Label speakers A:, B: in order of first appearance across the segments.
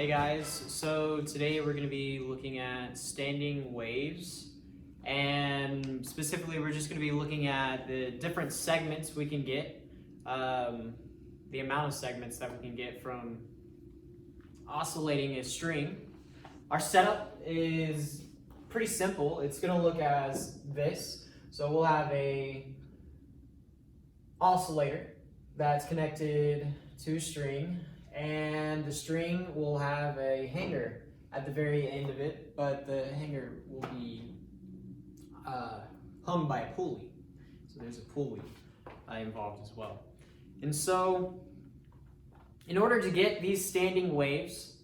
A: Hey guys, so today we're going to be looking at standing waves, and specifically we're just going to be looking at the different segments we can get, the amount of segments that we can get from oscillating a string. Our setup is pretty simple. It's going to look as this. So we'll have a oscillator that's connected to a string, and the string will have a hanger at the very end of it, but the hanger will be hung by a pulley. So there's a pulley involved as well. And so in order to get these standing waves,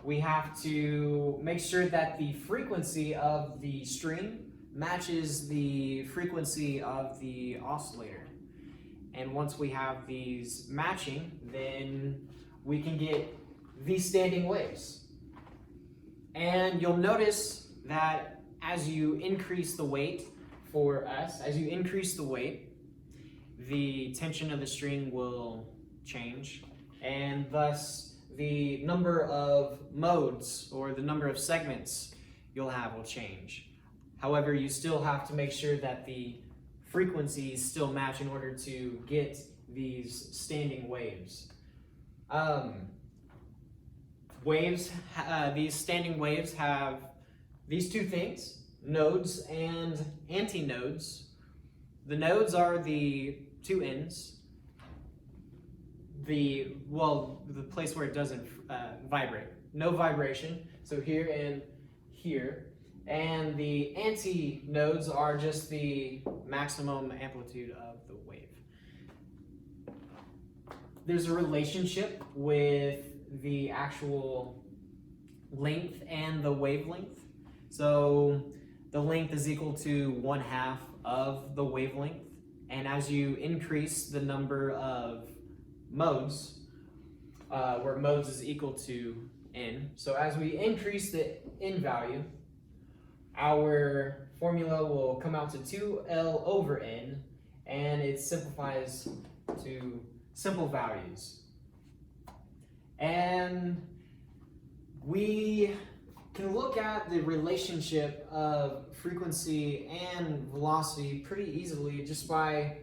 A: we have to make sure that the frequency of the string matches the frequency of the oscillator. And once we have these matching, then we can get these standing waves. And you'll notice that as you increase the weight for us, as you increase the weight, the tension of the string will change, and thus the number of modes or the number of segments you'll have will change. However, you still have to make sure that the frequencies still match in order to get these standing waves. These standing waves have these two things, nodes and antinodes. The nodes are the two ends, the place where it doesn't vibrate, no vibration, so here and here. And the antinodes are just the maximum amplitude of the wave. There's a relationship with the actual length and the wavelength. So the length is equal to 1/2 of the wavelength. And as you increase the number of modes, where modes is equal to n, so as we increase the n value, our formula will come out to 2L over n, and it simplifies to simple values. And we can look at the relationship of frequency and velocity pretty easily just by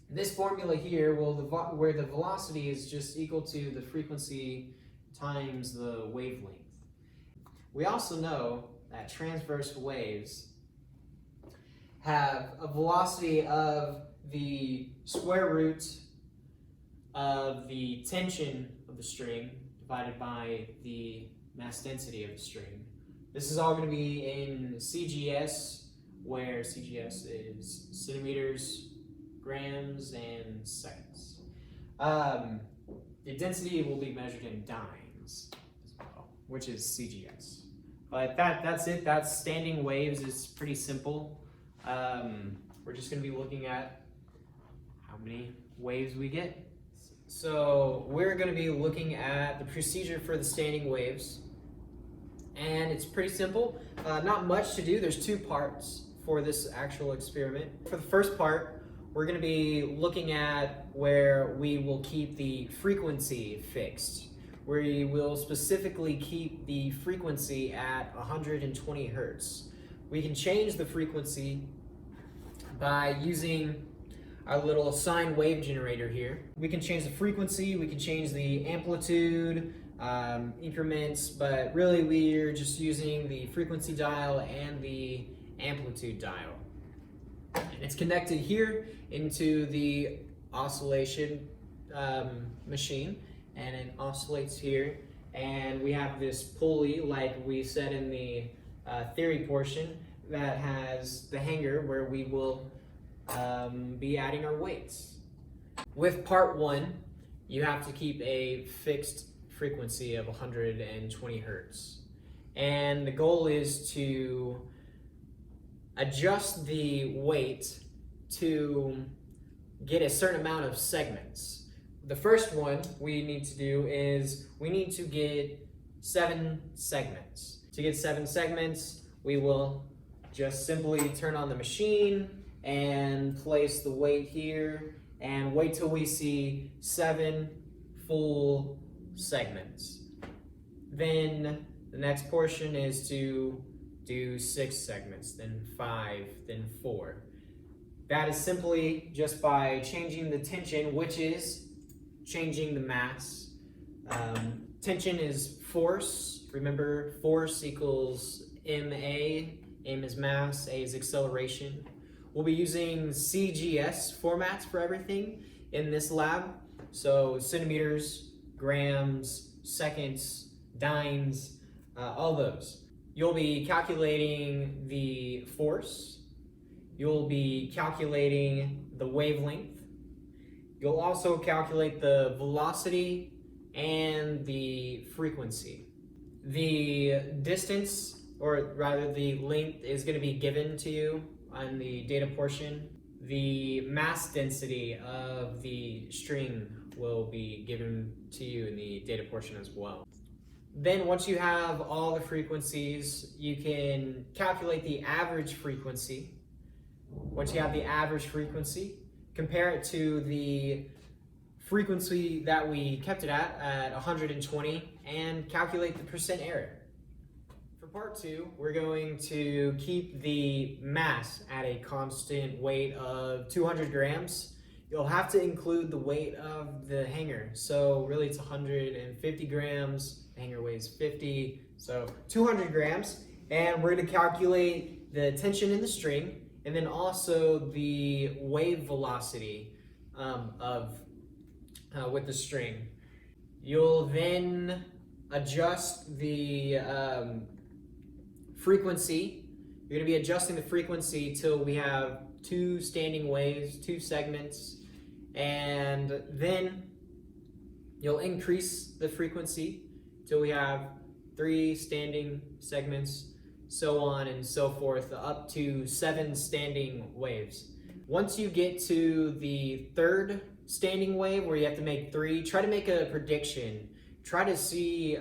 A: this formula here, where the velocity is just equal to the frequency times the wavelength. We also know that transverse waves have a velocity of the square root of the tension of the string divided by the mass density of the string. This is all going to be in CGS, where CGS is centimeters, grams, and seconds. The density will be measured in dynes as well, which is CGS. But that's it. That's standing waves. It's pretty simple. We're just going to be looking at how many waves we get. So we're going to be looking at the procedure for the standing waves. And it's pretty simple. Not much to do. There's two parts for this actual experiment. For the first part, we're going to be looking at where we will keep the frequency fixed. We will specifically keep the frequency at 120 hertz. We can change the frequency by using our little sine wave generator here. We can change the frequency, we can change the amplitude, increments, but really we're just using the frequency dial and the amplitude dial. And it's connected here into the oscillation machine, and it oscillates here, and we have this pulley like we said in the theory portion that has the hanger where we will be adding our weights. With part one, you have to keep a fixed frequency of 120 hertz, and the goal is to adjust the weight to get a certain amount of segments. The first one we need to do is we need to get 7 segments. To get 7 segments, we will just simply turn on the machine and place the weight here and wait till we see 7 full segments. Then the next portion is to do 6 segments, then 5, then 4. That is simply just by changing the tension, which is changing the mass. Tension is force. Remember, force equals MA. M is mass, A is acceleration. We'll be using CGS formats for everything in this lab. So centimeters, grams, seconds, dynes, all those. You'll be calculating the force. You'll be calculating the wavelength. You'll also calculate the velocity and the frequency. The distance, or rather the length, is going to be given to you on the data portion. The mass density of the string will be given to you in the data portion as well. Then once you have all the frequencies, you can calculate the average frequency. Once you have the average frequency, compare it to the frequency that we kept it at 120, and calculate the percent error. For part 2, we're going to keep the mass at a constant weight of 200 grams. You'll have to include the weight of the hanger. So really it's 150 grams, the hanger weighs 50, so 200 grams. And we're gonna calculate the tension in the string, and then also the wave velocity with the string. You'll then adjust the frequency. You're gonna be adjusting the frequency till we have 2 standing waves, 2 segments, and then you'll increase the frequency till we have 3 standing segments, so on and so forth, up to 7 standing waves. Once you get to the 3rd standing wave, where you have to make 3, try to make a prediction. Try to see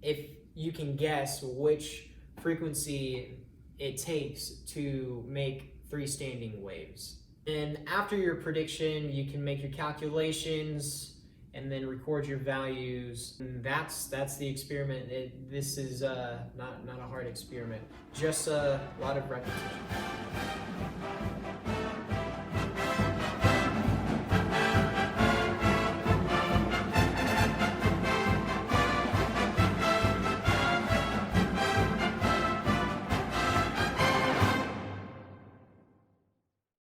A: if you can guess which frequency it takes to make 3 standing waves. And after your prediction, you can make your calculations and then record your values. And that's the experiment. This is not a hard experiment, just a lot of repetition.